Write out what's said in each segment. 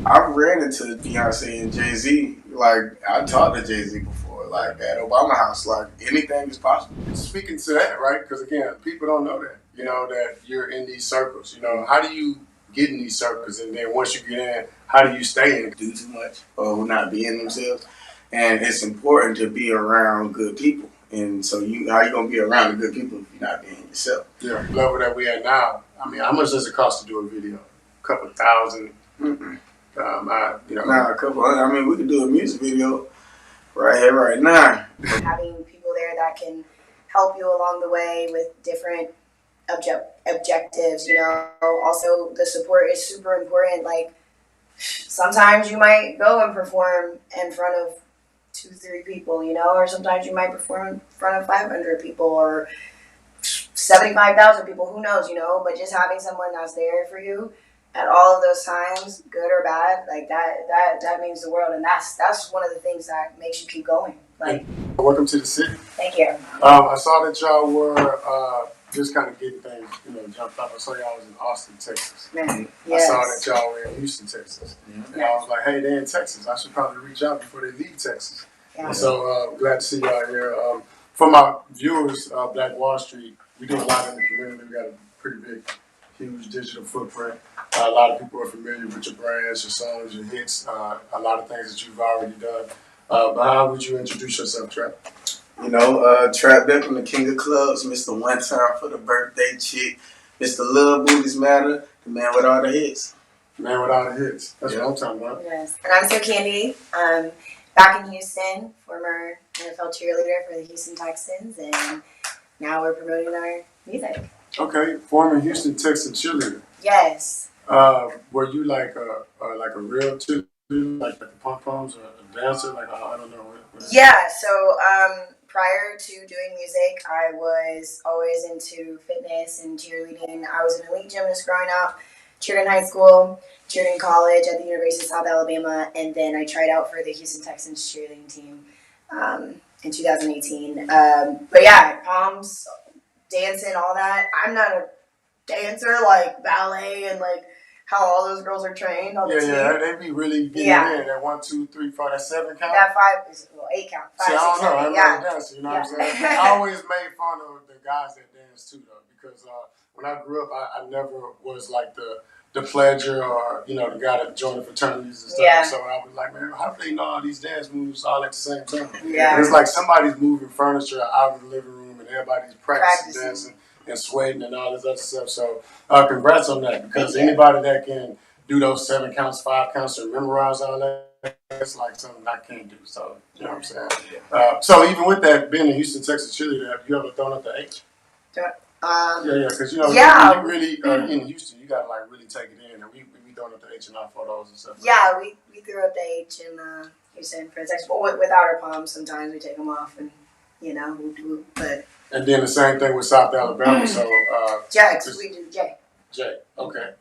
I've ran into Beyonce and Jay-Z. Like, I talked to Jay-Z before, like, at Obama House. Like, anything is possible. Speaking to that, right? Because, again, people don't know that, that you're in these circles. How do you get in these circles? And then once you get in, how do you stay in? Do too much or not being themselves. And it's important to be around good people. And so how you going to be around the good people if you're not being yourself? Yeah, the level that we at now, I mean, how much does it cost to do a video? A couple of thousand? Nah, a couple. I mean, we could do a music video right here, right now. Having people there that can help you along the way with different objectives, Also, the support is super important. Like, sometimes you might go and perform in front of 2-3 people, or sometimes you might perform in front of 500 people or 75,000 people. Who knows, But just having someone that's there for you at all of those times, good or bad, like that means the world, and that's one of the things that makes you keep going. Like, welcome to the city. Thank you. I saw that y'all were just kind of getting things, jumped up. I saw y'all was in Austin, Texas. Man, yes. I saw that y'all were in Houston, Texas. And I was like, hey, they're in Texas. I should probably reach out before they leave Texas. Yeah. And so glad to see y'all here. For my viewers, Black Wall Street, we do a lot in the community. We got a pretty big, huge digital footprint. A lot of people are familiar with your brands, your songs, your hits, a lot of things that you've already done. But how would you introduce yourself, Trap? Trap Beckham, the king of clubs, Mr. One Time for the Birthday Chick, Mr. Lil Booties Matter, the man with all the hits. The man with all the hits. That's what I'm talking about. Yes. And I'm SoCandy. Back in Houston, former NFL cheerleader for the Houston Texans, and now we're promoting our music. Okay, former Houston Texans cheerleader. Yes. Were you like a real cheerleader, like the pom-poms, or a dancer? Like, I don't know. Yeah, so prior to doing music, I was always into fitness and cheerleading. I was an elite gymnast growing up, cheered in high school, cheered in college at the University of South Alabama, and then I tried out for the Houston Texans cheerleading team in 2018. But yeah, poms, dancing, all that. I'm not a dancer like ballet and like how all those girls are trained on the team. Yeah, they be really getting in that 1, 2, 3, 4, that 7 count. That 5 is 8 count. 5, See, I don't 6, know. 7, I'm not a dancer, you know what I'm saying? I always made fun of the guys that dance too, though, because when I grew up, I never was like the pledger or the guy that joined the fraternities and stuff. Yeah. So I was like, man, how do they know all these dance moves all at the same time? Yeah. And it's like somebody's moving furniture out of the living room and everybody's practicing dancing and sweating and all this other stuff. So congrats on that, because anybody that can do those 7 counts, 5 counts, and memorize all that, it's like something I can't do. So, you know what I'm saying? So even with that, being a Houston, Texas cheerleader, have you ever thrown up the H? Because you really in Houston, you gotta like really take it in, and we throwing up the H in our photos and stuff. Yeah, we threw up the H in Houston for Texas, but without our palms, sometimes we take them off and but. And then the same thing with South Alabama. So Jax, we do J. Okay.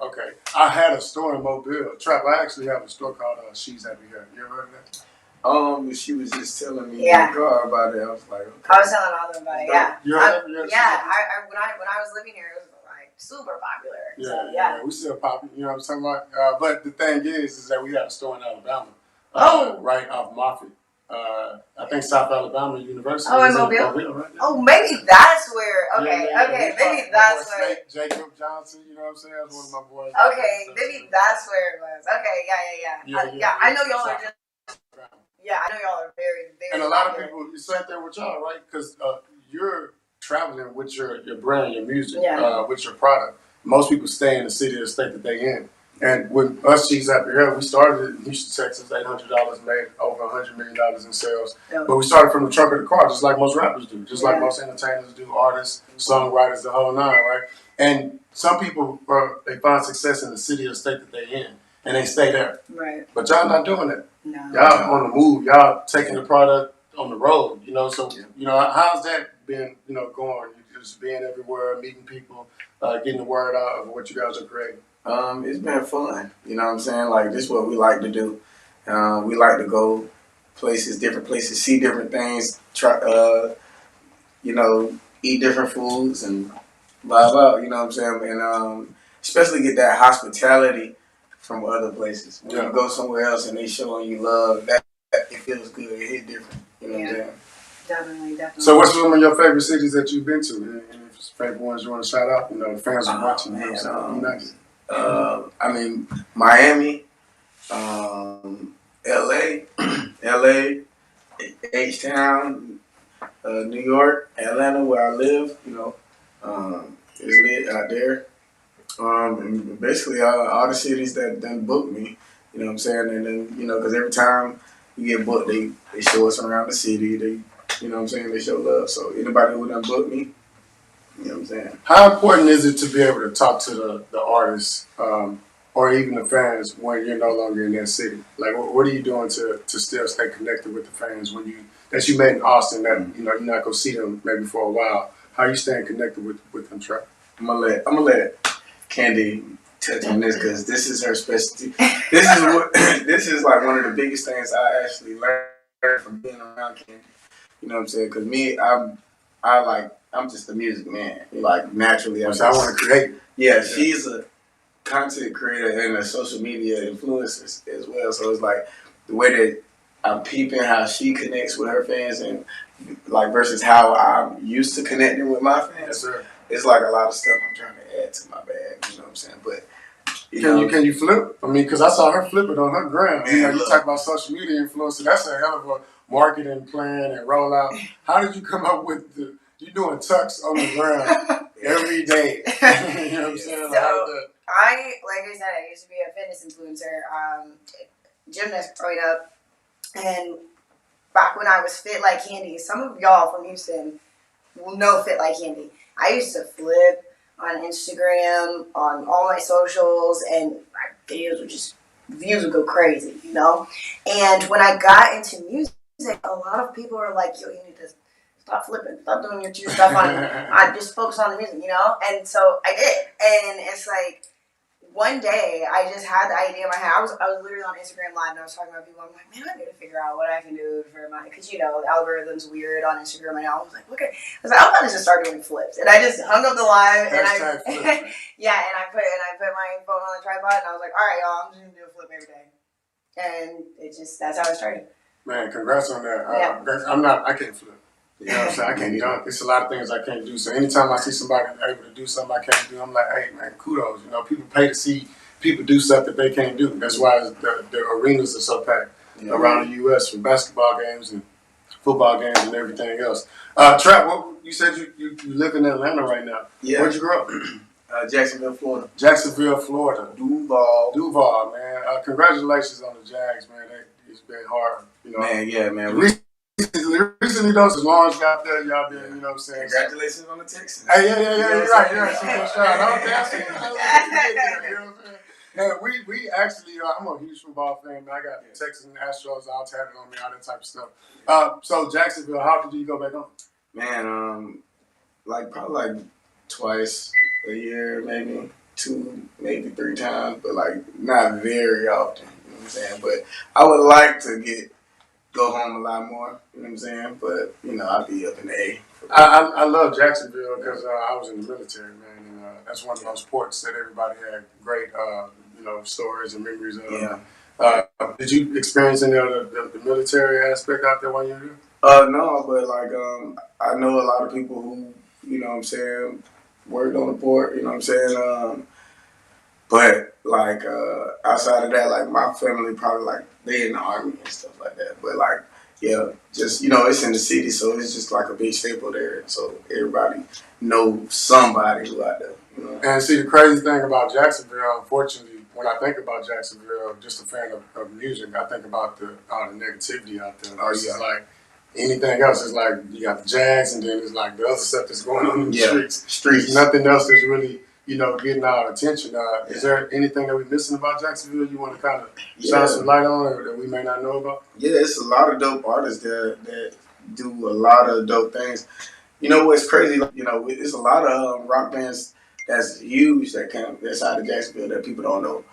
I had a store in Mobile. Trap, I actually have a store called She's Happy Here. You ever heard of that? She was just telling me in the car about it. I was like, okay. I was telling all of them about it. Yeah. When I was living here, it was like super popular. Yeah, we still popular. You know what I'm talking about? But the thing is that we had a store in Alabama. Right off Moffitt. I think South Alabama University. Oh, in Mobile? Right? Oh, maybe that's where. Okay, maybe that's where. Jacob Johnson, you know what I'm saying? That's one of my boys. Okay, maybe that's where it was. Okay, yeah. I know y'all are just. Yeah, I know y'all are very, very. And a lot of people, you sat there with y'all, right? Because you're traveling with your brand, your music, with your product. Most people stay in the city or state that they're in. And with us, She's Happy Here, we started in Houston, Texas, $800, made over $100 million in sales. Yeah. But we started from the trunk of the car, just like most rappers do, just like most entertainers do, artists, songwriters, the whole nine, right? And some people, they find success in the city or state that they're in, and they stay there. Right. But y'all not doing that. No. Y'all on the move. Y'all taking the product on the road, So, how's that been, going? You just being everywhere, meeting people, getting the word out of what you guys are creating. It's been fun. You know what I'm saying? Like, this is what we like to do. We like to go places, different places, see different things, try, eat different foods and blah, blah, you know what I'm saying? And especially get that hospitality from other places. When you go somewhere else and they showing you love, that it feels good. It hit different. You know what I'm saying? Definitely. So what's some of your favorite cities that you've been to? Any favorite ones you want to shout out? You know, the fans are watching. Man, nice. I mean, Miami, LA, H-Town, New York, Atlanta, where I live. You know, it's lit out there. And basically all the cities that done booked me. You know what I'm saying? And then, you know, because every time you get booked, they show us around the city. They, you know what I'm saying? They show love. So anybody who done booked me, you know what I'm saying? How important is it to be able to talk to the artists or even the fans when you're no longer in that city? Like, what are you doing to still stay connected with the fans when that you met in Austin that, you know, you're not going to see them maybe for a while? How are you staying connected with them, Trap? I'm gonna let Candy touch on this because this is her specialty. This is like one of the biggest things I actually learned from being around Candy. You know what I'm saying? Because me, I'm just a music man. Like naturally, I want to create. Yeah, she's a content creator and a social media influencer as well. So it's like the way that I'm peeping how she connects with her fans and like versus how I'm used to connecting with my fans. Yes, sir. It's like a lot of stuff I'm trying to add to my bag. You know what I'm saying? But can you flip? I mean, because I saw her flip it on her gram. Man, you know, you talk about social media influencer. That's a hell of a marketing plan and rollout. How did you come up with you doing tucks on the ground every day? You know what I'm saying? So, like I said, I used to be a fitness influencer, gymnast growing up, and back when I was FitLikeCandy, some of y'all from Houston will know FitLikeCandy. I used to flip on Instagram, on all my socials, and my videos views would go crazy, you know? And when I got into music, a lot of people are like, yo, you need to stop flipping, stop doing your stuff I just focus on the music, you know? And so I did. And it's like, one day I just had the idea in my head. I was literally on Instagram Live and I was talking about people. I'm like, man, I need to figure out what I can do for because you know the algorithm's weird on Instagram right now. I was like, okay, I'm about to just start doing flips, and I just hung up the live and I put my phone on the tripod and I was like, all right, y'all, I'm just gonna do a flip every day, and that's how it started. Man, congrats on that. I can't flip. You know what I'm saying? I can't dunk. It's a lot of things I can't do. So anytime I see somebody able to do something I can't do, I'm like, hey, man, kudos. You know, people pay to see people do stuff that they can't do. That's why the arenas are so packed around the U.S. for basketball games and football games and everything else. Trap, you said you live in Atlanta right now. Yeah. Where'd you grow up? Jacksonville, Florida. Jacksonville, Florida. Duval, man. Congratulations on the Jags, man. It's been hard, you know. Man, yeah, man. Recently, those launch got there, y'all been, you know what I'm saying? Congratulations on the Texans. Hey, yeah, you're right. You know what I'm saying? And we actually, I'm a huge football fan. Man. I got Texans and Astros all tatted on me, all that type of stuff. So Jacksonville, how often do you go back home? Man, probably twice a year, maybe 2, maybe 3 times, but not very often. You know what I'm saying? But I would like to go home a lot more, you know what I'm saying? But, you know, I'll be up in the A. I love Jacksonville because I was in the military, man, and that's one of those ports that everybody had great, stories and memories of. Yeah. Did you experience any of the military aspect out there while you were there? No, but, I know a lot of people who, you know what I'm saying, worked on the port, you know what I'm saying? But, outside of that, my family probably, they in the Army and stuff like that. But, just, you know, it's in the city, so it's just a big staple there. So everybody knows somebody who out there, you know. And see, the crazy thing about Jacksonville, unfortunately, when I think about Jacksonville, just a fan of music, I think about all the negativity out there. Versus, anything else. It's you got the Jags, and then it's the other stuff that's going on in the streets. There's nothing else that's really, getting our attention. Is there anything that we're missing about Jacksonville you want to kind of shine some light on or that we may not know about? Yeah, it's a lot of dope artists there that do a lot of dope things. You know what's crazy? It's a lot of rock bands that's huge that's out of Jacksonville that people don't know.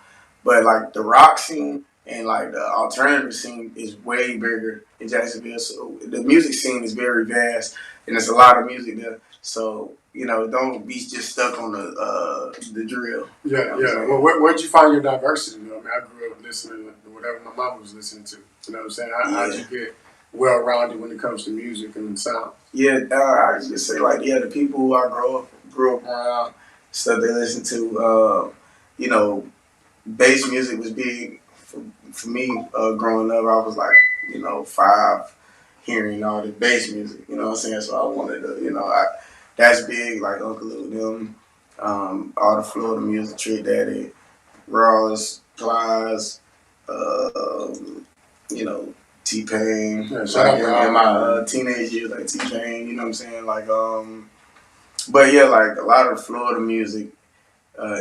But the rock scene and the alternative scene is way bigger in Jacksonville. So the music scene is very vast and there's a lot of music there. So you know, don't be just stuck on the drill. Yeah, yeah. Well, where'd you find your diversity? You know, I mean, I grew up listening to whatever my mom was listening to. You know what I'm saying? How'd you get well-rounded when it comes to music and sound? Yeah, I just say like, yeah, the people who I grew up around, stuff they listen to, you know, bass music was big for me growing up. I was like, you know, 5, hearing all the bass music, you know what I'm saying? So I wanted to, you know, that's big, like Uncle Luke, them, all the Florida music, Trick Daddy, Ross, Plies, you know, T-Pain. Yeah, like in my teenage years, like T-Pain, you know what I'm saying? Like, but yeah, like a lot of Florida music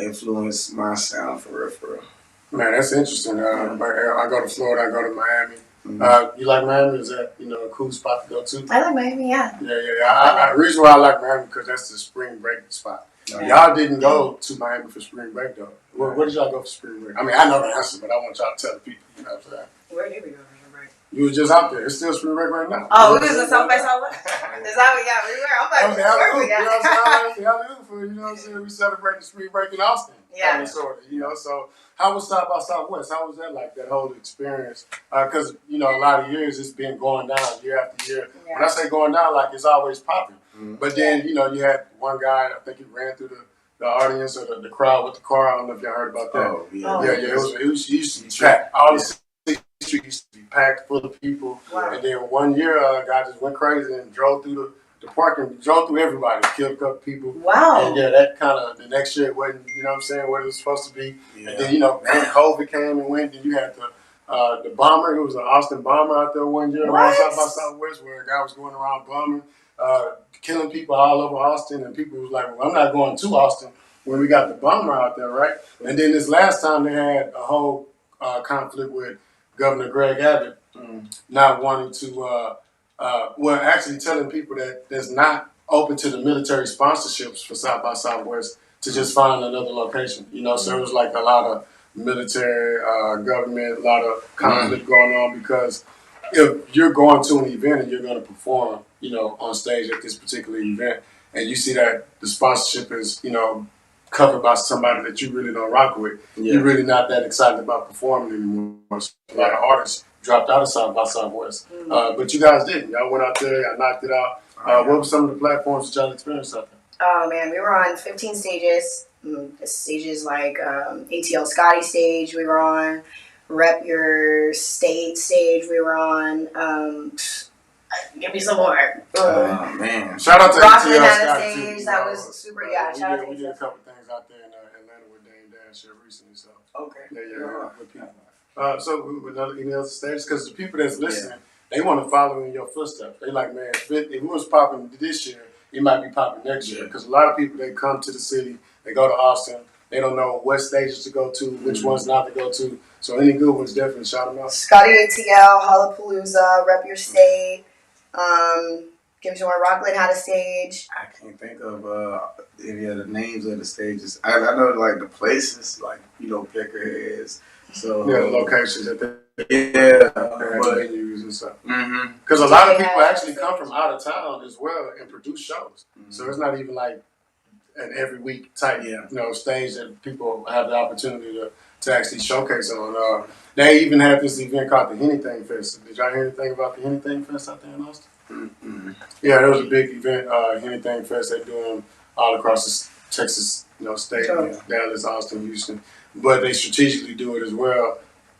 influenced my sound for real. Man, that's interesting. I go to Florida, I go to Miami. Mm-hmm. You like Miami? Is that, you know, a cool spot to go to? I like Miami, yeah. Yeah. The reason why I like Miami because that's the spring break spot. Y'all didn't go to Miami for spring break though. Where did y'all go for spring break? I mean, I know the answer, but I want y'all to tell the people. You know what I'm saying? Where did we go for spring break? You were just out there. It's still spring break right now. Oh, we was in South by Southwest. Is that what? Yeah, we were. I'm like, where we at? You know what I'm saying? We celebrated spring break in Austin. Yeah. Sort of, you know. So how was South by Southwest? How was that like? That whole experience? Because you know, a lot of years it's been going down year after year. Yeah. When I say going down, like it's always popping. Mm-hmm. But then you know, you had one guy. I think he ran through the audience or the crowd with the car. I don't know if y'all heard about that. Oh, yeah. It used to be packed. All the street used to be packed full of people. Wow. And then one year, a guy just went crazy and drove through the parking, drove through everybody, killed a couple people. Wow. And yeah, that kind of, the next year it wasn't, you know what I'm saying, what it was supposed to be. Yeah. And then, you know, COVID came and went, and you had the bomber. It was an Austin bomber out there one year around South by Southwest where a guy was going around bombing, killing people all over Austin. And people was like, well, I'm not going to Austin when we got the bomber out there, right? And then this last time they had a whole conflict with Governor Greg Abbott not wanting to, actually telling people that that's not open to the military sponsorships for South by Southwest to just find another location. You know, so it was like a lot of military, government, a lot of conflict going on because if you're going to an event and you're going to perform, you know, on stage at this particular event, and you see that the sponsorship is, you know, covered by somebody that you really don't rock with, you're really not that excited about performing anymore. So a lot of artists dropped out of South by Southwest. But you guys didn't. Y'all went out there, y'all knocked it out. What were some of the platforms that y'all experienced out there? Oh man, we were on 15 stages. Stages like ATL Scotty stage we were on, Rep Your State stage we were on. Give me some more. Oh man! Shout out to Rockland ATL had a Scotty stage too. that was super. Yeah, shout out to we did a ATL. couple things out there in Atlanta with Dame Dash recently. So okay, with people. So with any other stages, because the people that's listening, they want to follow in your footsteps. They like, man, if it was popping this year, it might be popping next year. Because a lot of people, they come to the city, they go to Austin, they don't know what stages to go to, which ones not to go to. So any good ones, definitely shout them out. Scotty ATL, Hollapalooza, Rep Your State. Give me some more. Rockland had a stage. I can't think of any of the names of the stages. I know like the places, like you know, Peckerheads. So the locations that they venues and stuff. Because a lot of people actually come from out of town as well and produce shows. So it's not even like an every week type, you know, stage that people have the opportunity to actually showcase on. They even have this event called the Anything Fest. Did y'all hear anything about the Anything Fest out there in Austin? Yeah, there was a big event, Anything Fest. They're doing all across the Texas, you know, state, Dallas, Austin, Houston. But they strategically do it as well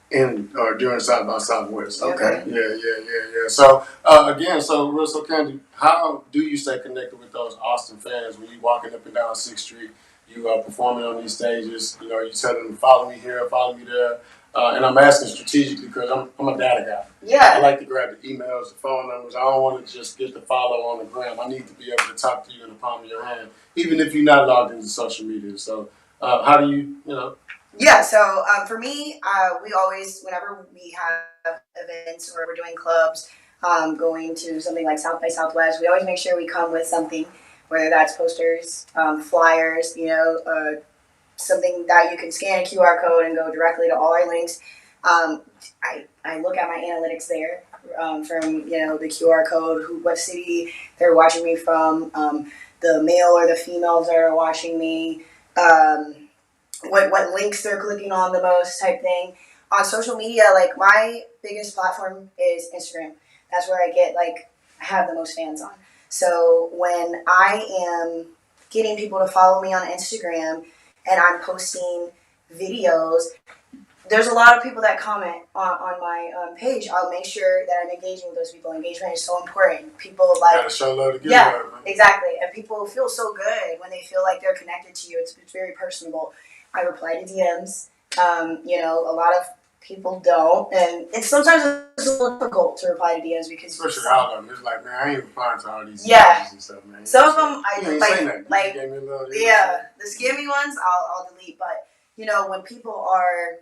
during South by Southwest. Okay. Yeah. So again, so real SoCandy, how do you stay connected with those Austin fans when you walking up and down 6th Street, you are performing on these stages, you know, you tell them follow me here, follow me there. And I'm asking strategically because I'm a data guy. Yeah. I like to grab the emails, the phone numbers. I don't want to just get the follow on the gram. I need to be able to talk to you in the palm of your hand, even if you're not logged into social media. So how do you know? Yeah, so for me, we always, whenever we have events or we're doing clubs, going to something like South by Southwest, we always make sure we come with something, whether that's posters, flyers, you know, something that you can scan a QR code and go directly to all our links. I look at my analytics there from, you know, the QR code, what city they're watching me from, the male or the females that are watching me, what links they're clicking on the most type thing. On social media, like my biggest platform is Instagram. That's where I get I have the most fans on. So when I am getting people to follow me on Instagram and I'm posting videos, there's a lot of people that comment on my page. I'll make sure that I'm engaging with those people. Engagement is so important. People gotta show love to give love, man. Exactly. And people feel so good when they feel like they're connected to you. It's very personable. I reply to DMs. A lot of people don't, and sometimes it's a little difficult to reply to DMs because especially all of them. It's like, man, I ain't replying to all these DMs and stuff, man. Some of them I you like gave me a little, the scammy ones I'll delete, but when people are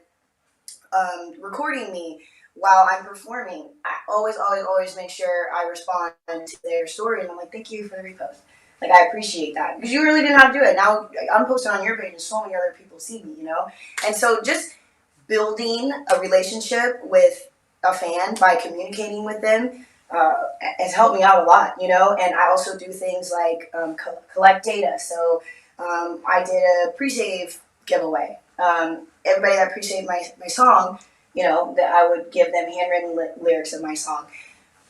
recording me while I'm performing, I always make sure I respond to their story, and I'm like, thank you for the repost. Like, I appreciate that because you really didn't have to do it. Now I'm posting on your page and so many other people see me, and so just building a relationship with a fan by communicating with them has helped me out a lot, and I also do things like collect data. So I did a pre-save giveaway. Everybody that pre-saved my song, that I would give them handwritten lyrics of my song.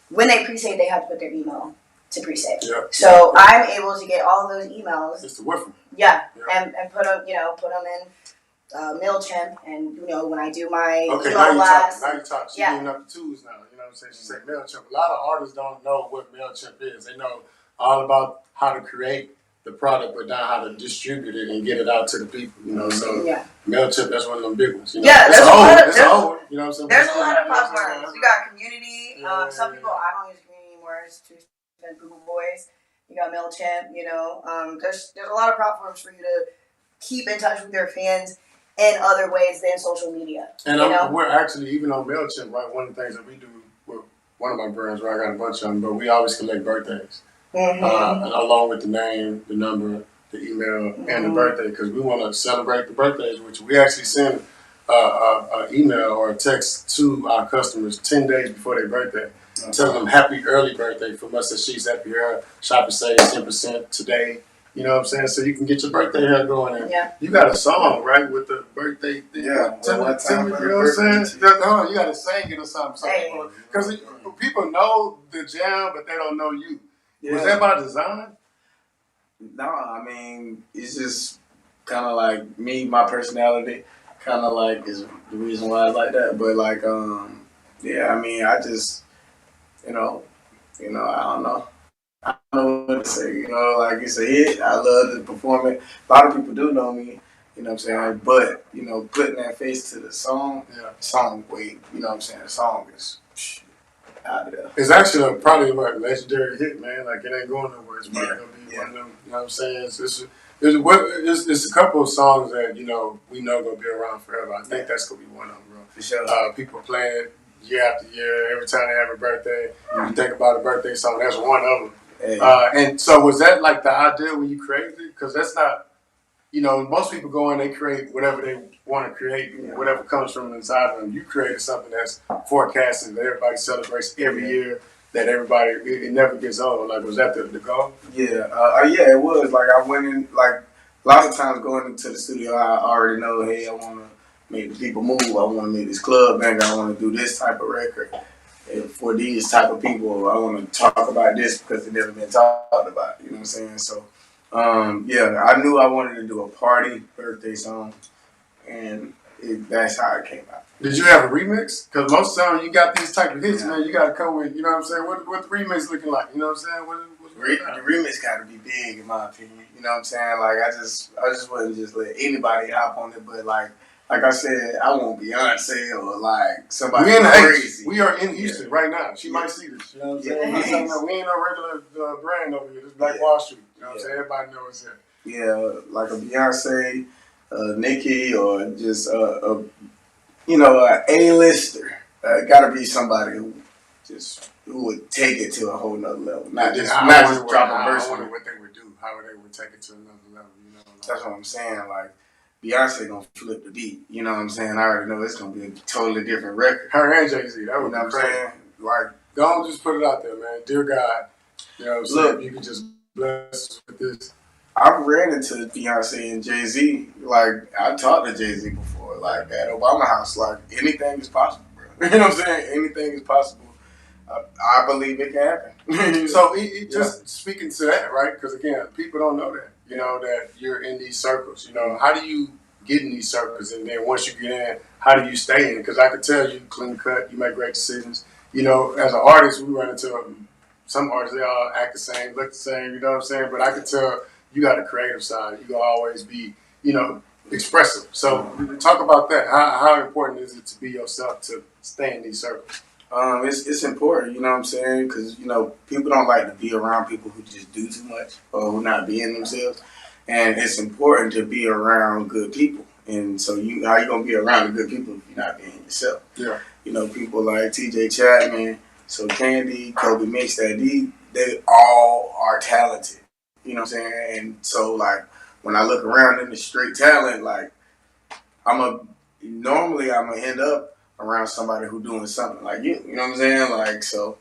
When they pre-save, they have to put their email to pre-save. Yep. So I'm able to get all of those emails. Just to whiff them. Yeah, yep. and put them in MailChimp, and when I do my email blast. Now you talk. She's giving up the tools now. You know what I'm saying? She said MailChimp. A lot of artists don't know what MailChimp is. They know all about how to create the product, but not how to distribute it and get it out to the people. So MailChimp, that's one of them big ones. Yeah, it's old. You know what I'm saying? There's a lot of platforms. You got Community. Some people, I don't use Community anymore. It's too Google Voice. You got MailChimp. There's a lot of platforms for you to keep in touch with your fans in other ways than social media. And we're actually, even on MailChimp, right, one of the things that we do with one of my brands, where I got a bunch of them, but we always collect birthdays. And along with the name, the number, the email, and the birthday, because we want to celebrate the birthdays, which we actually send an email or a text to our customers 10 days before their birthday, telling them happy early birthday from us at She's Happy Hair. Shop and save 10% today. You know what I'm saying? So you can get your birthday hair going. And you got a song, right, with the birthday thing. Yeah. Tell me, you know what I'm saying? You got to sing it or something. Because people know the jam, but they don't know you. Yeah. Was that by design? No, I mean, it's just kind of like me, my personality, kind of like is the reason why I like that. But I mean, I just, I don't know. I don't know what to say, it's a hit. I love to perform it. A lot of people do know me, you know what I'm saying? But, putting that face to the song, song, the song is out there. It's actually probably a legendary hit, man. Like, it ain't going nowhere. It's probably going to be one of them, you know what I'm saying? It's a couple of songs that, we know going to be around forever. I think that's going to be one of them, bro. For sure. People playing it year after year, every time they have a birthday. You think about a birthday song, that's one of them. Hey. And so was that like the idea when you created it? Because that's not, most people go in, they create whatever they want to create, whatever comes from inside of them. You created something that's forecasted, that everybody celebrates every year, that everybody, it never gets old. Like, was that the goal? Yeah, it was. Like, I went in, like, a lot of times going into the studio, I already know, hey, I want to make the people move. I want to make this club banger. I want to do this type of record. For these type of people, I want to talk about this because it never been talked about. You know what I'm saying? So, I knew I wanted to do a party birthday song, and that's how it came out. Did you have a remix? Because most songs you got these type of hits, man. You got to come with, you know what I'm saying? What the remix looking like? You know what I'm saying? The remix got to be big, in my opinion. You know what I'm saying? Like, I just wouldn't just let anybody hop on it, but like I said, I want Beyonce or like somebody crazy. We are in Houston right now. She might see this. You know what I'm saying? We ain't no regular brand over here. This is Black Wall Street. You know what I'm saying? Everybody knows it. Yeah, like a Beyonce, Nicki, or just an A-lister. Got to be somebody who would take it to a whole nother level. Not just drop a verse. I wonder what they would do. How they would take it to another level. That's what I'm saying. Like, Beyonce gonna flip the beat, you know what I'm saying? I already know it's gonna be a totally different record. Her and Jay-Z, that would be crazy. Like, don't just put it out there, man. Dear God, you know what I'm saying? You could just blessed with this? I've ran into Beyonce and Jay-Z. Like, I talked to Jay-Z before, like, at Obama House. Like, anything is possible, bro. You know what I'm saying? Anything is possible. I believe it can happen. So, just speaking to that, right? Because, again, people don't know that, you know, that you're in these circles. You know, how do you get in these circles? And then once you get in, how do you stay in? Because I could tell you clean cut, you make great decisions. You know, as an artist, we run into some artists, they all act the same, look the same, you know what I'm saying? But I could tell you got a creative side. You're going to always be, you know, expressive. So talk about that. How important is it to be yourself to stay in these circles? It's important, you know what I'm saying? Because, you know, people don't like to be around people who just do too much or who not being themselves. And it's important to be around good people. And so how you going to be around the good people if you're not being yourself? Yeah. You know, people like TJ Chapman, SoCandy, Kobe Mixed, they all are talented. You know what I'm saying? And so, like, when I look around in the straight talent, like, normally I'm going to end up around somebody who doing something like you. You know what I'm saying? Like, so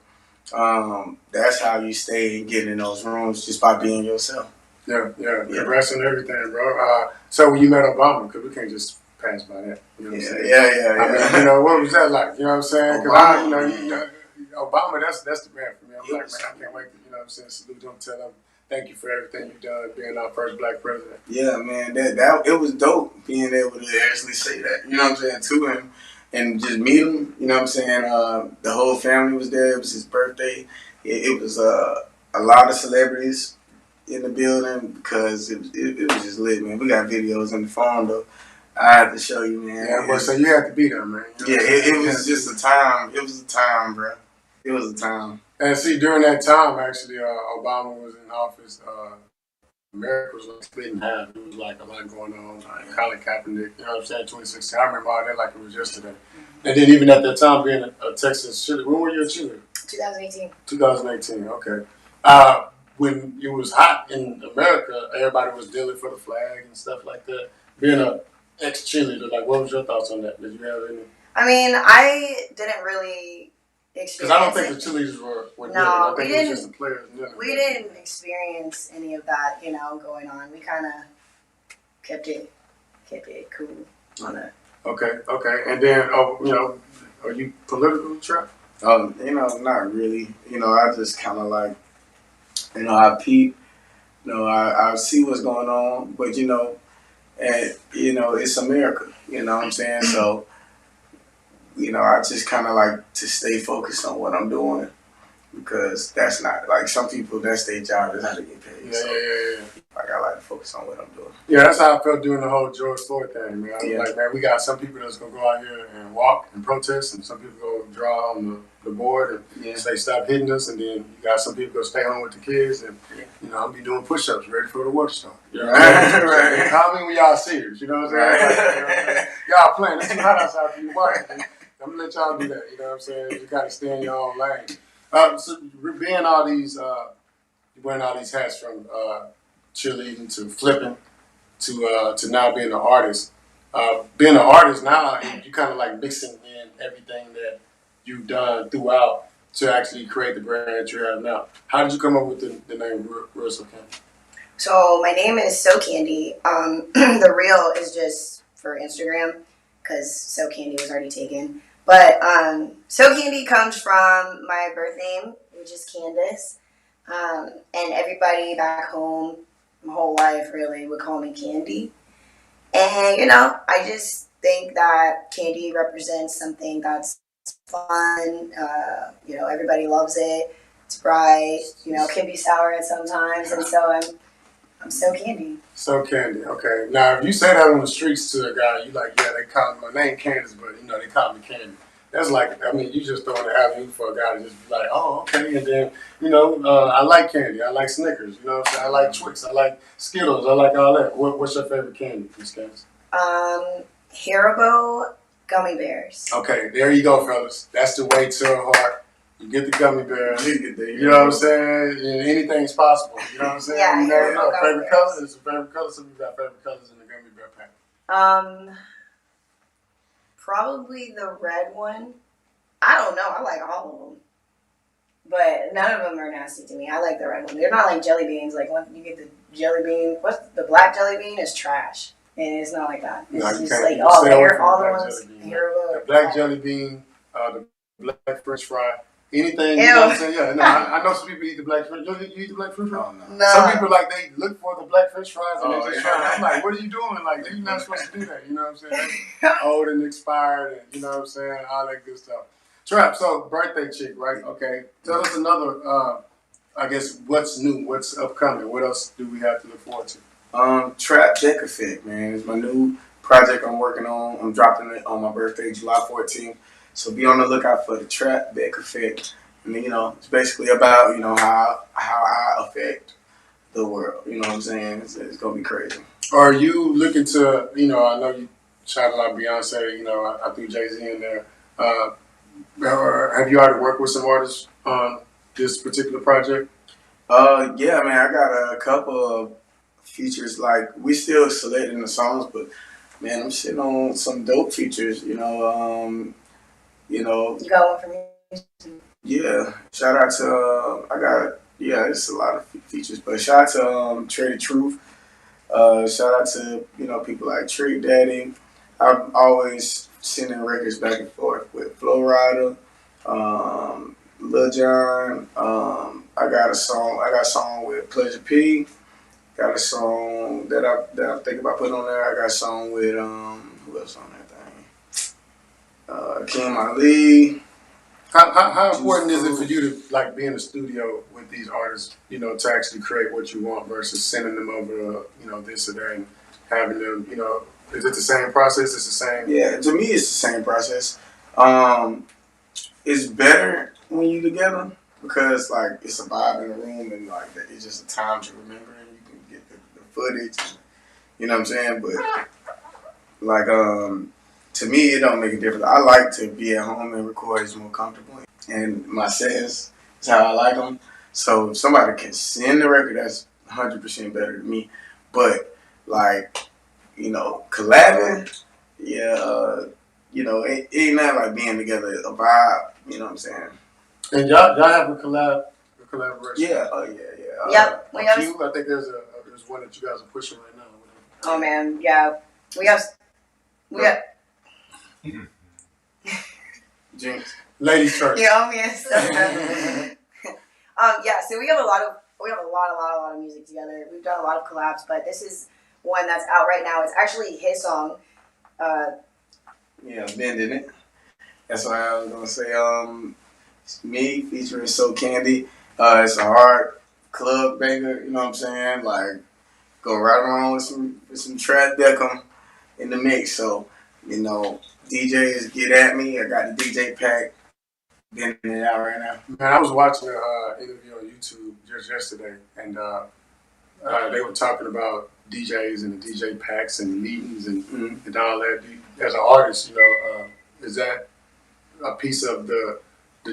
that's how you stay and get in those rooms, just by being yourself. Yeah. Congrats on everything, bro. So when you met Obama, because we can't just pass by that. You know what I'm saying? Yeah. I mean, you know, what was that like? You know what I'm saying? Because Obama, that's the man for me. I'm like, man, I can't wait to, you know what I'm saying, salute him, tell him thank you for everything you've done, being our first black president. Yeah, man, that it was dope being able to actually say that, you know what I'm saying, to him and just meet him, you know what I'm saying. The whole family was there. It was his birthday. It was a lot of celebrities in the building because it was just lit, man. We got videos on the phone, though. I have to show you, man. Yeah, boy, so you had to be there, man. You know it was just a time. It was a time, bro. It was a time. And see, during that time, actually, Obama was in office. America was like split in half. It was like a lot going on. Colin Kaepernick, you know what I'm saying, 2016. I remember all that like it was yesterday. And then even at that time, being a Texas cheerleader. When were you a cheerleader? 2018. 2018, okay. When it was hot in America, everybody was dealing for the flag and stuff like that. Being a ex-cheerleader, like, what was your thoughts on that? Did you have any? I mean, I didn't really experience. Because I don't think the cheerleaders were no, we didn't. It was just the players. We didn't experience any of that, you know, going on. We kind of kept it cool on that. Okay. And then, you know, are you political, Trap? You know, not really. You know, I just kind of like, you know, I peep. You know, I see what's going on, but you know, and you know, it's America. You know what I'm saying? So, you know, I just kind of like to stay focused on what I'm doing because that's not like some people. That's their job. That's how they get paid. Yeah. Like I like to focus on what I'm doing. Yeah, that's how I felt doing the whole George Floyd thing, man. I was Yeah. like, man, we got some people that's gonna go out here and walk and protest, and some people go draw on the board and say stop hitting us, and then you got some people go stay home with the kids, and you know, I'll be doing push-ups ready for the water start. You know what I'm saying? Call me when y'all serious. You know what I'm saying? Like, you know what I'm saying? Y'all playing. It's too hot outside for you watching. I'm gonna let y'all do that. You know what I'm saying? You gotta stay in your own lane. So being all these, wearing all these hats from cheerleading to flipping to now being an artist. Being an artist now, you kind of like mixing in everything that you've done throughout to actually create the brand that you have now. How did you come up with the name Real SoCandy? So my name is SoCandy. The real is just for Instagram because SoCandy was already taken. But SoCandy comes from my birth name, which is Candace. And everybody back home, my whole life really, would call me Candy. And, you know, I just think that candy represents something that's fun. You know, everybody loves it. It's bright. You know, can be sour at sometimes. And so I'm SoCandy. SoCandy, okay. Now, if you say that on the streets to a guy, you like, yeah, they call me, my name Candace, but, you know, they call me Candy. That's like, I mean, you just throwing the avenue for a guy to just be like, oh, okay. And then, you know, I like candy. I like Snickers. You know what I'm saying? I like Twix. I like Skittles. I like all that. What's your favorite candy, Miss Candace? Haribo gummy bears. Okay, there you go, fellas. That's the way to a heart. You get the gummy bears. You know what I'm saying? Anything's possible. You know what I'm saying? Yeah, you never know. Haribo Favorite color? It's a favorite color. Some people got favorite colors in the gummy bear pack. Probably the red one. I don't know. I like all of them. But none of them are nasty to me. I like the red one. They're not like jelly beans. Like when you get the jelly bean, what's the black jelly bean is trash. And it's not like that. It's no, just like all the ones. The black jelly bean, the black French fry, anything. You know what I'm saying? Yeah, no, I know some people eat the black French. You eat the black French fry? No. Some people like they look for the black French fries and they just try. I'm like, what are you doing? Like you're not supposed to do that. You know what I'm saying? That's old and expired, and you know what I'm saying? All that good stuff. Trap. So birthday chick, right? Okay. Tell us another. I guess what's new, what's upcoming, what else do we have to look forward to? Trap Deck Effect, man. It's my new project I'm working on. I'm dropping it on my birthday, July 14th. So be on the lookout for the Trap Deck Effect. And you know, it's basically about, you know, how I affect the world. You know what I'm saying? It's gonna be crazy. Are you looking to, you know, I know you shouted out Beyonce, you know, I threw Jay-Z in there. Have you already worked with some artists on this particular project? Yeah, man, I got a couple of features. Like, we still selecting the songs, but man, I'm sitting on some dope features. You know. You got one for me? Yeah. Shout out to it's a lot of features, but shout out to Trade Truth. Shout out to people like Trick Daddy. I'm always sending records back and forth with Flo Rida, Lil Jon. I got a song with Pleasure P. Got a song that I'm thinking about putting on there. I got a song with who else on that thing? Kim Ali. How important is it for you to like be in the studio with these artists, you know, to actually create what you want versus sending them over, this or that and having them, is it the same process? It's the same? Yeah, to me it's the same process. It's better when you together because like it's a vibe in the room and like it's just a time to remember and you can get the footage. You know what I'm saying? But like to me it don't make a difference. I like to be at home and record. It's more comfortable and my settings is how I like them. So if somebody can send the record, that's 100% better than me. But like collabing, it ain't not like being together a vibe. You know what I'm saying? And y'all have a collaboration. Yeah. Oh yeah. Yep. I think there's one that you guys are pushing right now. Oh man, yeah. We have. Jinx. Ladies first. Yeah, yes. Yeah. So we have a lot of music together. We've done a lot of collabs, but this is one that's out right now. It's actually his song. Yeah, Ben did it. That's why I was gonna say. It's me featuring SoCandy. It's a hard club banger. You know what I'm saying? Like go right along with some trap Beckham in the mix. So DJs get at me. I got the DJ pack. Getting it out right now. Man, I was watching an interview on YouTube just yesterday, and they were talking about DJs and the DJ packs and meetings and all that. As an artist, is that a piece of the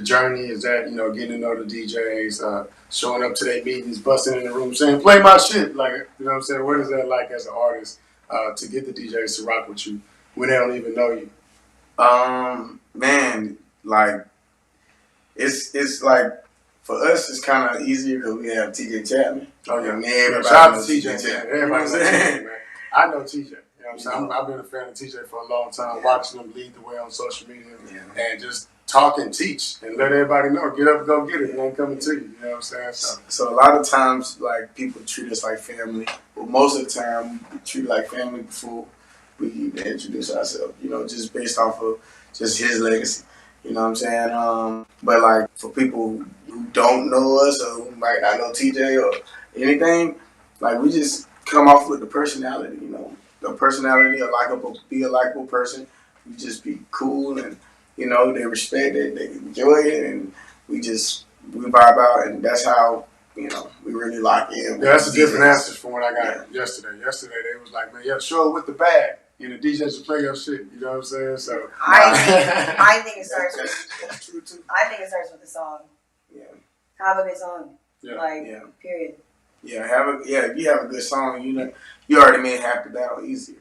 journey? Is that getting to know the DJs, showing up to their meetings, busting in the room, saying "Play my shit"? Like what I'm saying. What is that like as an artist to get the DJs to rock with you when they don't even know you? Man, like. It's like for us it's kind of easier because we have TJ Chapman. Oh yeah, man. Shout out to TJ Chapman. Everybody knows TJ, man. I know TJ. You know what I'm saying? I've been a fan of TJ for a long time, watching him lead the way on social media and just talk and teach and let everybody know, get up and go get it. It ain't coming to you. You know what I'm saying? So a lot of times, like people treat us like family, but most of the time we treat like family before we even introduce ourselves. Just based off of just his legacy. You know what I'm saying? But like for people who don't know us or who might not know TJ or anything, like we just come off with the personality, the personality of be a likable person. We just be cool and they respect it, they enjoy it, and we vibe out, and that's how we really lock in. Yeah, that's a different answer from what I got yesterday. Yesterday they was like, man, show it with the bag. The DJs should play your shit. You know what I'm saying? So I think it starts that's true too. I think it starts with the song. Yeah. Have a good song. Yeah. Period. Yeah, if you have a good song, you already made half the battle easier.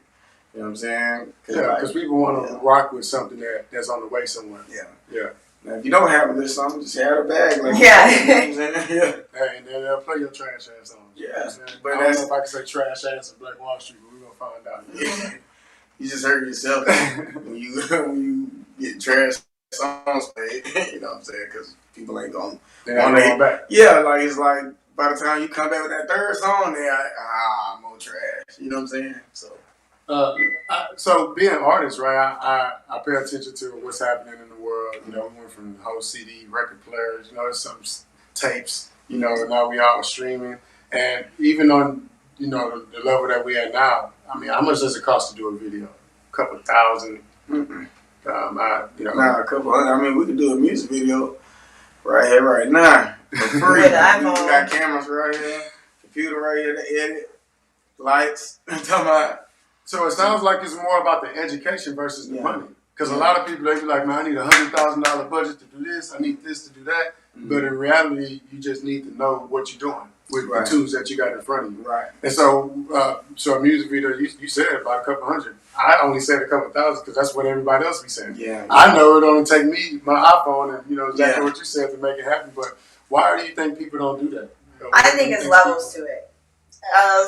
You know what I'm saying? Because people want to rock with something that's on the way somewhere. Yeah. Now, if you don't have a good song, just have a bag. Like, yeah. You know what I'm saying? Yeah. Hey, and then they'll play your trash ass song. Yeah. But I don't know if I can say trash ass in Black Wall Street, but we're gonna find out. Yeah. You just hurt yourself when you get trash songs played. You know what I'm saying? Because people ain't going to back. Yeah, like it's like by the time you come back with that third song, they're like, more trash. You know what I'm saying? So being an artist, right? I pay attention to what's happening in the world. You know, we went from the whole CD, record players. You know, some tapes. You know, now we all streaming, and even on the level that we at now. I mean, how much does it cost to do a video? A couple $1,000. Nah, a couple hundred. I mean, we could do a music video right here, right now, for free. We got cameras right here, computer right here to edit, lights. So it sounds like it's more about the education versus the money. Because a lot of people, they be like, man, I need $100,000 budget to do this. I need this to do that. Mm-hmm. But in reality, you just need to know what you're doing with the tools that you got in front of you. Right. And so, so a music video, you said about a couple hundred. I only said a couple thousand because that's what everybody else be saying. Yeah. I know it only take me, my iPhone, and exactly what you said to make it happen. But why do you think people don't do that? I think it's levels to it.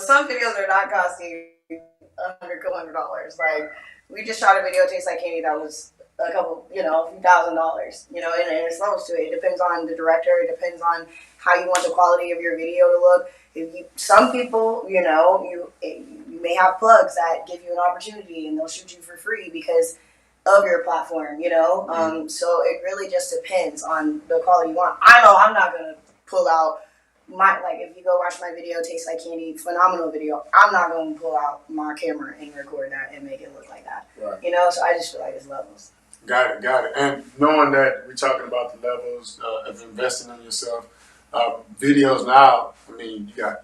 Some videos are not costing $100. Like, we just shot a video, Taste Like Candy, that was a couple, a few $1,000, and it's levels to it. It depends on the director. It depends on how you want the quality of your video to look. Some people, you may have plugs that give you an opportunity and they'll shoot you for free because of your platform, So it really just depends on the quality you want. I know I'm not going to pull out if you go watch my video, Taste Like Candy, phenomenal video, I'm not going to pull out my camera and record that and make it look like that. Right. So I just feel like it's levels. Got it. And knowing that we're talking about the levels of investing in yourself, videos now, I mean, you got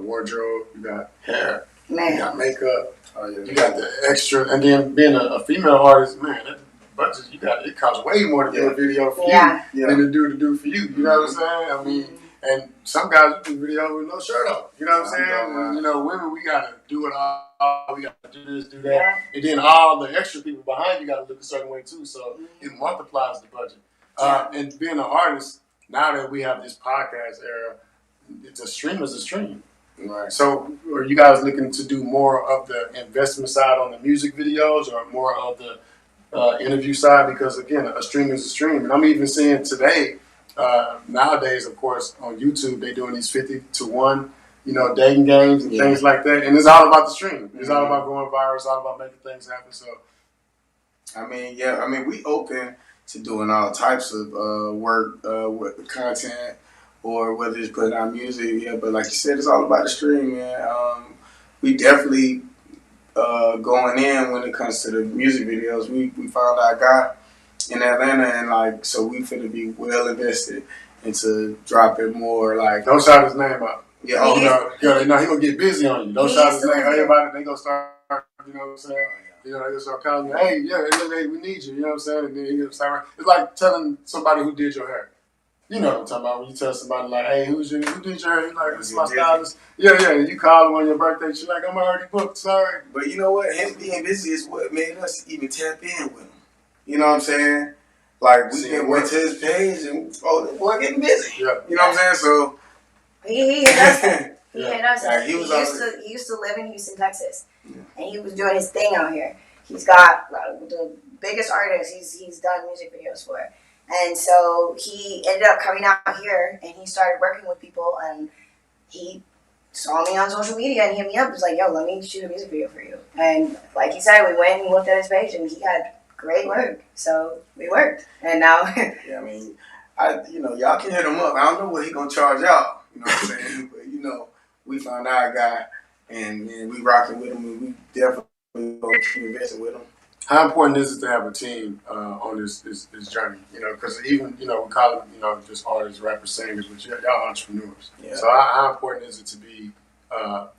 wardrobe, you got hair, you got makeup, you got the extra, and then being a female artist, man, that budget it costs way more to do a video for you than to do for you. You know what I'm saying? I mean, and some guys do video with no shirt on. You know what I'm saying? Women, we gotta do it all. We gotta do this, do that, and then all the extra people behind you gotta look a certain way too. So it multiplies the budget. And being an artist, now that we have this podcast era, it's a stream is a stream. Right. So are you guys looking to do more of the investment side on the music videos or more of the interview side? Because again, a stream is a stream. And I'm even seeing today, nowadays, of course, on YouTube, they're doing these 50-to-1, dating games and things like that. And it's all about the stream. It's all about going viral. It's all about making things happen. So, we open to doing all types of work with content or whether it's putting out music. Yeah, but like you said, it's all about the stream, man. We definitely going in when it comes to the music videos. We found our guy in Atlanta, and so we finna be well invested into dropping more. Don't shout his name out. Yeah, he gonna get busy on you. Don't shout his name. Everybody, they gonna start. You know what I'm saying? They gonna start calling you. Hey, we need you. You know what I'm saying? And then he gonna start. It's like telling somebody who did your hair. You know what I'm talking about when you tell somebody like, hey, who did your hair? You're like, this is my stylist. Yeah. You call them on your birthday. She's like, I'm already booked. Sorry. But you know what? Him being busy is what made us even tap in with him. You know what I'm saying? Like, we went to his page and, the boy getting busy. Yeah. You know what I'm saying? So. He does that. He does that. He used to live in Houston, Texas. Yeah. And he was doing his thing out here. He's got the biggest artists he's done music videos for. And so he ended up coming out here and he started working with people, and he saw me on social media and hit me up. He was like, yo, let me shoot a music video for you. And like he said, we went and looked at his page and he had great work. So we worked. And now yeah, y'all can hit him up. I don't know what he gonna charge y'all. You know what I'm saying? But we found our guy and we rocking with him, and we definitely gonna keep investing with him. How important is it to have a team on this journey? Because even, we call them, just artists, rappers, singers, but y'all entrepreneurs. Yeah. So how important is it to be, have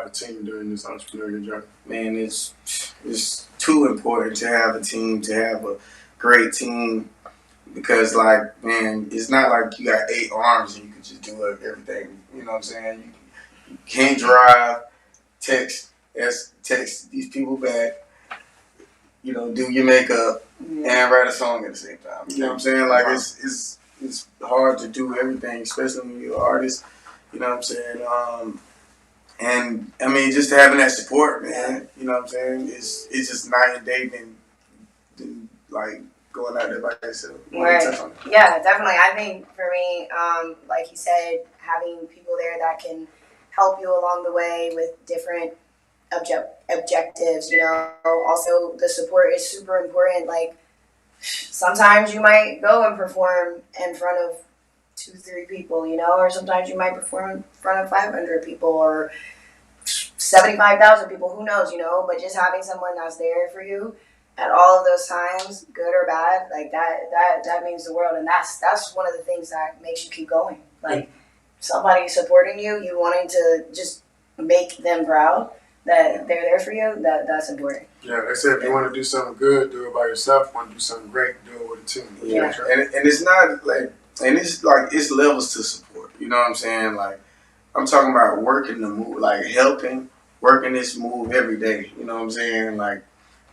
a team during this entrepreneurial journey? Man, it's too important to have a team, to have a great team, because, it's not like you got 8 arms and you can just do everything. You know what I'm saying? You can't drive, text these people back. you know, do your makeup and write a song at the same time. You know what I'm saying? Like it's hard to do everything, especially when you're an artist. You know what I'm saying? And I mean, just having that support, man. You know what I'm saying? It's just night and day than like going out there by yourself. Right. Yeah, definitely. I think for me, like you said, having people there that can help you along the way with different objectives, you know. Also, the support is super important. Like, sometimes you might go and perform in front of 2-3 people, you know, or sometimes you might perform in front of 500 people or 75,000 people, who knows, you know, but just having someone that's there for you at all of those times, good or bad, like that means the world. And that's one of the things that makes you keep going. Like, somebody supporting you, you wanting to just make them proud that they're there for you, that's important. Yeah, they said if you want to do something good, do it by yourself. If you want to do something great, do it with a team. Yeah, and it's not like, and it's like, it's levels to support. You know what I'm saying? Like, I'm talking about working the move, like helping, working this move every day. You know what I'm saying? Like,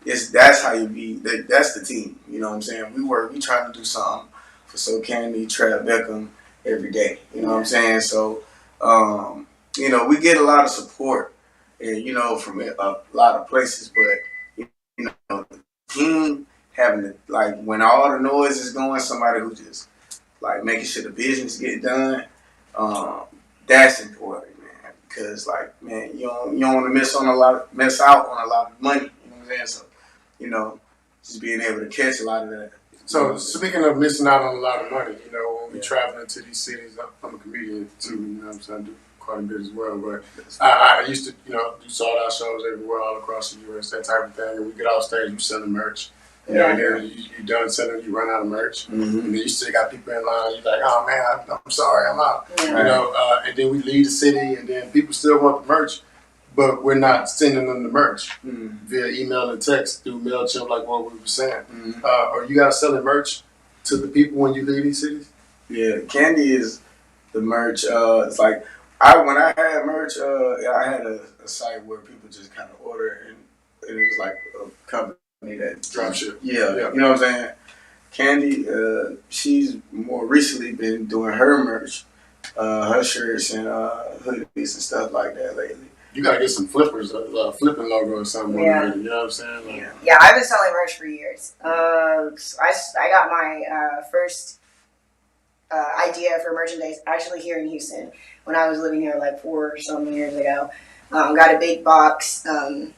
that's how you be. That's the team. You know what I'm saying? We trying to do something for SoCandy, Trap, Beckham every day. You know what I'm saying? So, you know, we get a lot of support, and you know, from a lot of places, but you know, the team having to, like, when all the noise is going, somebody who just like making sure the business get done. That's important, man. Because like, man, you don't want to miss out on a lot of money. You know what I'm saying? So, you know, just being able to catch a lot of that. So speaking of missing out on a lot of money, you know, when we traveling to these cities, I'm a comedian too. You know what I'm saying? I do quite a bit as well. But I used to, you know, do sold out shows everywhere, all across the U.S., that type of thing. And we get off stage, we selling merch. You know, and then you done selling, you run out of merch, and then you still got people in line. You're like, oh man, I'm sorry, I'm out. You know, and then we leave the city, and then people still want the merch, but we're not sending them the merch via email and text through MailChimp, like what we were saying. Are you guys selling merch to the people when you leave these cities? Yeah, Candy is the merch. It's like when I had merch, I had a site where people just kind of order, and it was like a company that drop ship. Yeah, you know what I'm saying? Candy, she's more recently been doing her merch, her shirts and hoodies and stuff like that lately. You gotta get some flippers, flipping logo or something. Yeah. You know what I'm saying? Like, yeah, I've been selling merch for years. I got my first idea for merchandise actually here in Houston when I was living here like 4 some years ago. Got a big box. I'm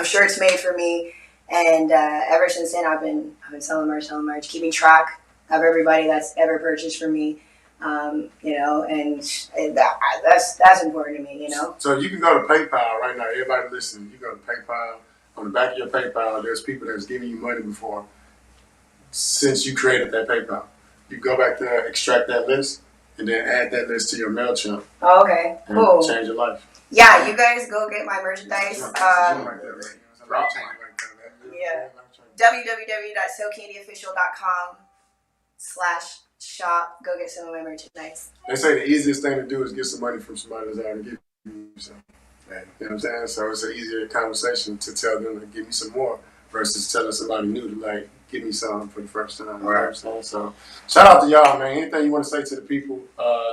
sure it's made for me. And ever since then, I've been selling merch, keeping track of everybody that's ever purchased from me, you know, and that's important to me, you know. So you can go to PayPal right now. Everybody listening, you go to PayPal. On the back of your PayPal, there's people that's giving you money before, since you created that PayPal. You go back there, extract that list, and then add that list to your MailChimp. Oh, okay, cool. And change your life. Yeah, you guys go get my merchandise. Yeah. www.SoCandyOfficial.com/shop. Go get some of my merchandise. They say the easiest thing to do is get some money from somebody that's already giving you something. You know what I'm saying? So it's an easier conversation to tell them to give me some more versus telling somebody new to like give me something for the first time. You know what I'm saying? So shout out to y'all, man. Anything you want to say to the people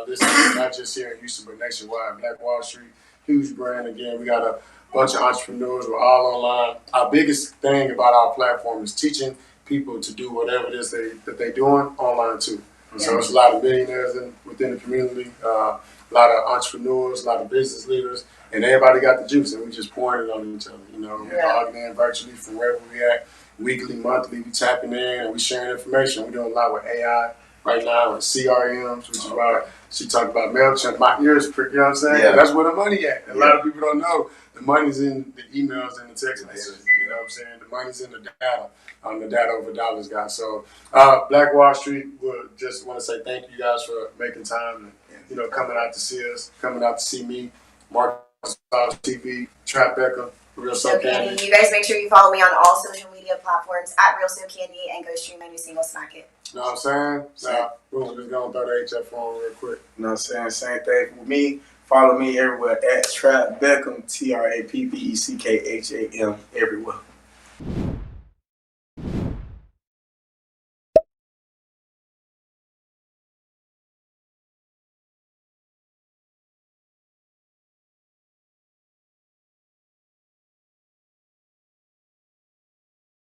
listening, not just here in Houston but nationwide. Black Wall Street, huge brand. Again, we got a bunch of entrepreneurs. We're all online. Our biggest thing about our platform is teaching people to do whatever it is that they're doing online too. So it's a lot of millionaires within the community, a lot of entrepreneurs, a lot of business leaders, and everybody got the juice, and we just pouring it on each other. You know, we're logging in virtually from wherever we at, weekly, monthly, we tapping in and we sharing information. We're doing a lot with AI right now with CRMs, which is why she talked about MailChimp. My ears prick, you know what I'm saying? Yeah. That's where the money at. A lot of people don't know. The money's in the emails and the text messages. You know what I'm saying? The money's in the data. The data over dollars, guys. So, Black Wall Street, we just want to say thank you guys for making time and, you know, coming out to see us, coming out to see me, Marcusbowerstv, Trap Beckham, Real SoCandy. You guys make sure you follow me on all social media platforms at Real SoCandy and go stream my new single, Smack It. You know what I'm saying? Now, we're just going to throw the HF on real quick. You know what I'm saying? Same thing with me. Follow me everywhere at Trap Beckham, TrapBeckham, everywhere.